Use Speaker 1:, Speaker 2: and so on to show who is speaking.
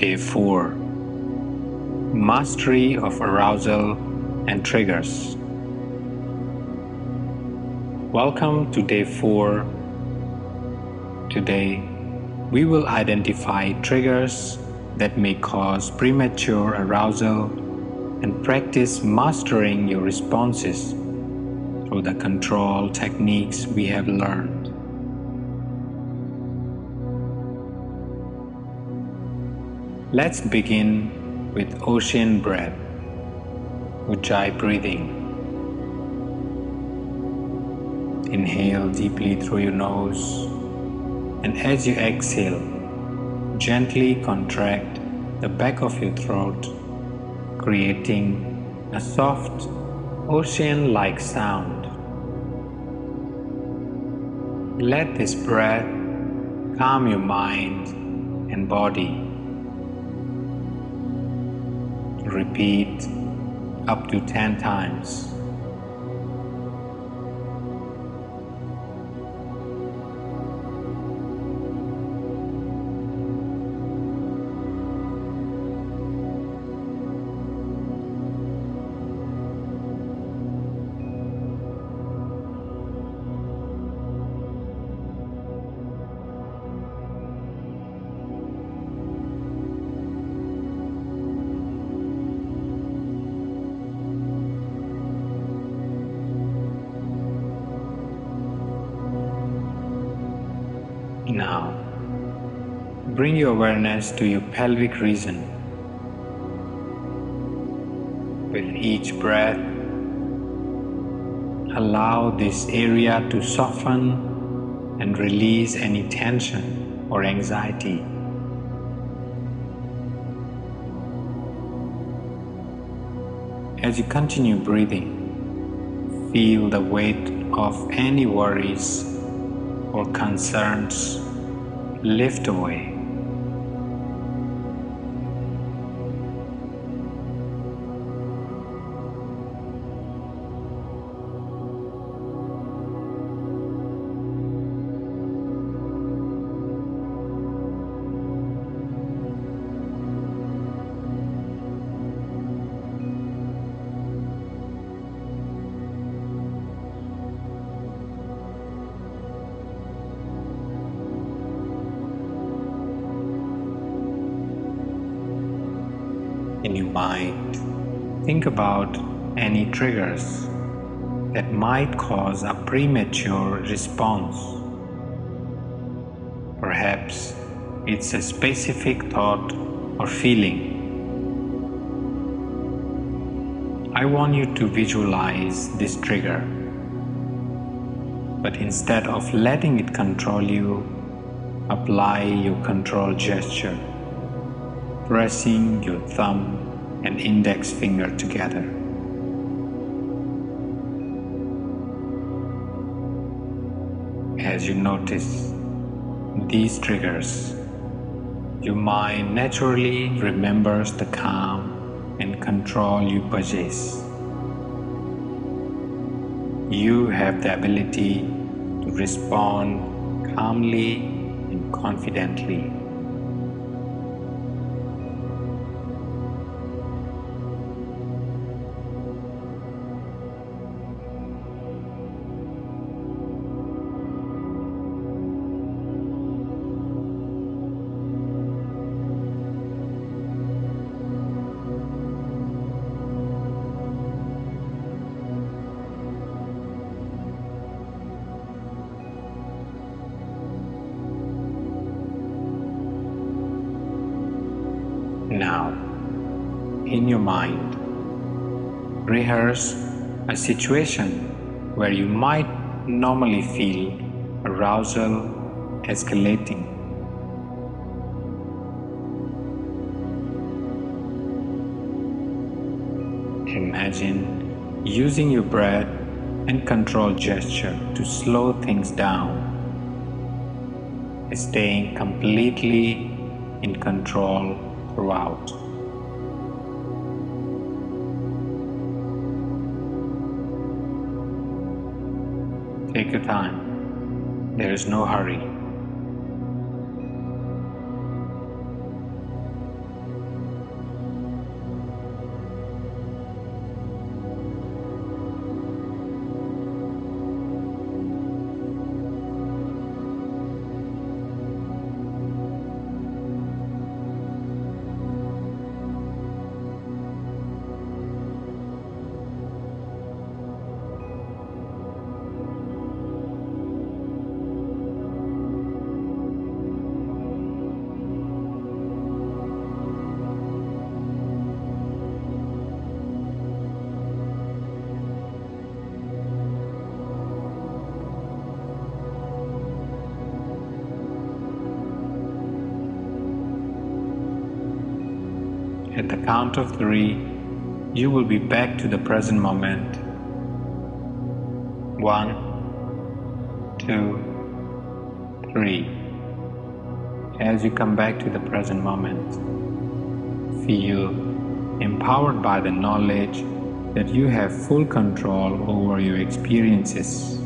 Speaker 1: Day 4. Mastery of Arousal and Triggers. Welcome to Day 4. Today, we will identify triggers that may cause premature arousal and practice mastering your responses through the control techniques we have learned. Let's begin with ocean breath, Ujjayi breathing. Inhale deeply through your nose, and as you exhale, gently contract the back of your throat, creating a soft ocean-like sound. Let this breath calm your mind and body. Repeat up to 10 times. Now, bring your awareness to your pelvic region. With each breath, allow this area to soften and release any tension or anxiety. As you continue breathing, feel the weight of any worries or concerns lift away. In your mind, think about any triggers that might cause a premature response. Perhaps it's a specific thought or feeling. I want you to visualize this trigger, but instead of letting it control you, apply your control gesture, pressing your thumb and index finger together. As you notice these triggers, your mind naturally remembers the calm and control you possess. You have the ability to respond calmly and confidently. Now, in your mind, rehearse a situation where you might normally feel arousal escalating. Imagine using your breath and control gesture to slow things down, staying completely in control throughout. Take your time. There is no hurry. At the count of 3, you will be back to the present moment. 1, 2, 3. As you come back to the present moment, feel empowered by the knowledge that you have full control over your experiences.